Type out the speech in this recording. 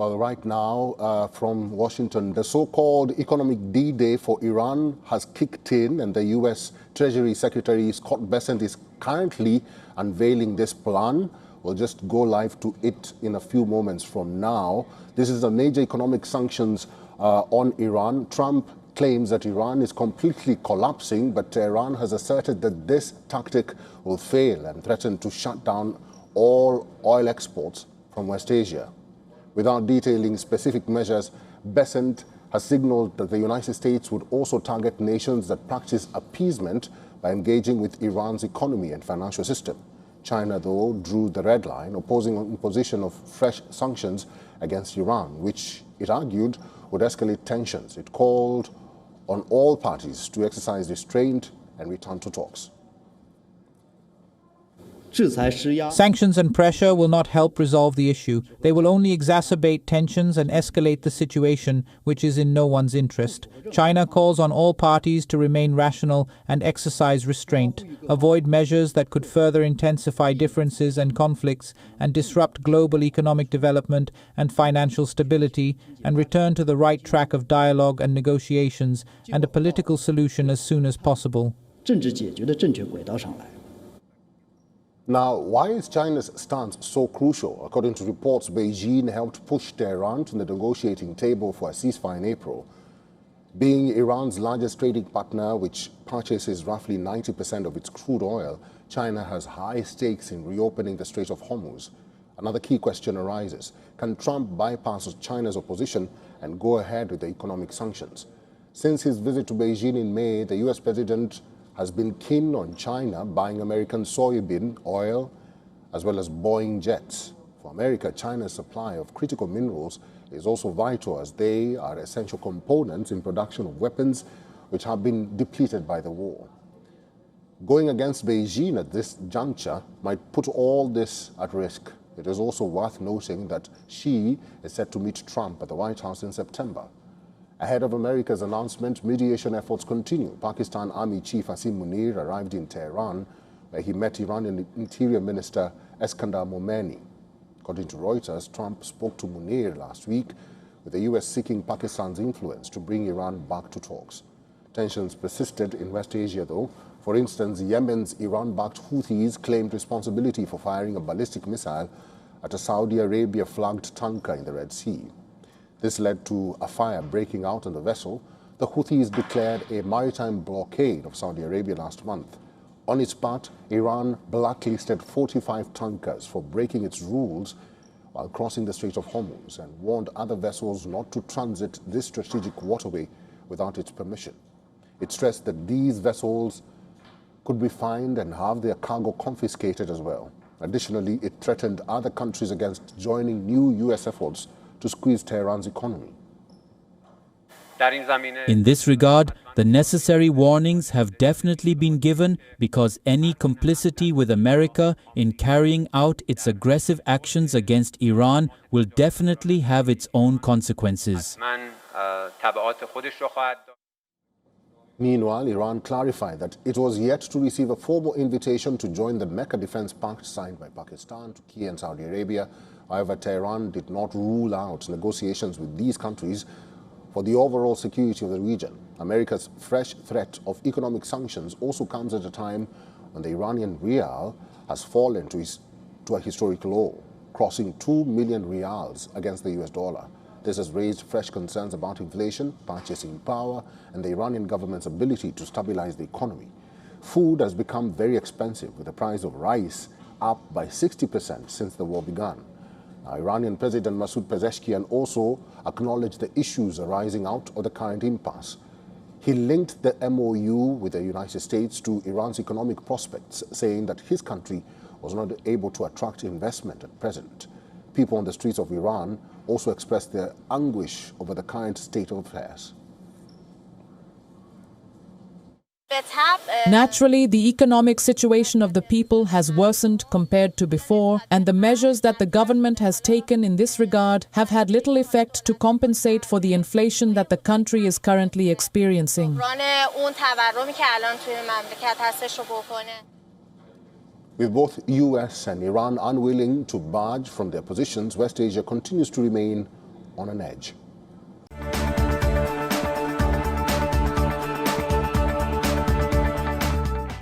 Well, right now, from Washington, the so-called economic D-Day for Iran has kicked in, and the U.S. Treasury Secretary Scott Bessent is currently unveiling this plan. We'll just go live to it in a few moments from now. This is a major economic sanctions on Iran. Trump claims that Iran is completely collapsing, but Tehran has asserted that this tactic will fail and threatened to shut down all oil exports from West Asia. Without detailing specific measures, Bessent has signaled that the United States would also target nations that practice appeasement by engaging with Iran's economy and financial system. China, though, drew the red line, opposing imposition of fresh sanctions against Iran, which it argued would escalate tensions. It called on all parties to exercise restraint and return to talks. Sanctions and pressure will not help resolve the issue. They will only exacerbate tensions and escalate the situation, which is in no one's interest. China calls on all parties to remain rational and exercise restraint, avoid measures that could further intensify differences and conflicts and disrupt global economic development and financial stability, and return to the right track of dialogue and negotiations and a political solution as soon as possible. Now, why is China's stance so crucial? According to reports, Beijing helped push Tehran to the negotiating table for a ceasefire in April. Being Iran's largest trading partner, which purchases roughly 90% of its crude oil, China has high stakes in reopening the Strait of Hormuz. Another key question arises: can Trump bypass China's opposition and go ahead with the economic sanctions? Since his visit to Beijing in May, the U.S. president has been keen on China buying American soybean oil as well as Boeing jets. For America, China's supply of critical minerals is also vital, as they are essential components in production of weapons which have been depleted by the war. Going against Beijing at this juncture might put all this at risk. It is also worth noting that Xi is set to meet Trump at the White House in September. Ahead of America's announcement, mediation efforts continue. Pakistan Army Chief Asim Munir arrived in Tehran, where he met Iranian Interior Minister Eskandar Momeni. According to Reuters, Trump spoke to Munir last week, with the U.S. seeking Pakistan's influence to bring Iran back to talks. Tensions persisted in West Asia, though. For instance, Yemen's Iran-backed Houthis claimed responsibility for firing a ballistic missile at a Saudi Arabia-flagged tanker in the Red Sea. This led to a fire breaking out on the vessel. The Houthis declared a maritime blockade of Saudi Arabia last month. On its part, Iran blacklisted 45 tankers for breaking its rules while crossing the Strait of Hormuz and warned other vessels not to transit this strategic waterway without its permission. It stressed that these vessels could be fined and have their cargo confiscated as well. Additionally, it threatened other countries against joining new U.S. efforts to squeeze Tehran's economy. In this regard, the necessary warnings have definitely been given, because any complicity with America in carrying out its aggressive actions against Iran will definitely have its own consequences. Meanwhile, Iran clarified that it was yet to receive a formal invitation to join the Mecca Defense Pact signed by Pakistan, Turkey and Saudi Arabia. However, Tehran did not rule out negotiations with these countries for the overall security of the region. America's fresh threat of economic sanctions also comes at a time when the Iranian rial has fallen to a historic low, crossing 2 million rials against the US dollar. This has raised fresh concerns about inflation, purchasing power, and the Iranian government's ability to stabilize the economy. Food has become very expensive, with the price of rice up by 60% since the war began. Iranian President Masoud Pezeshkian also acknowledged the issues arising out of the current impasse. He linked the MOU with the United States to Iran's economic prospects, saying that his country was not able to attract investment at present. People on the streets of Iran also expressed their anguish over the current state of affairs. Naturally, the economic situation of the people has worsened compared to before, and the measures that the government has taken in this regard have had little effect to compensate for the inflation that the country is currently experiencing. With both US and Iran unwilling to budge from their positions, West Asia continues to remain on an edge.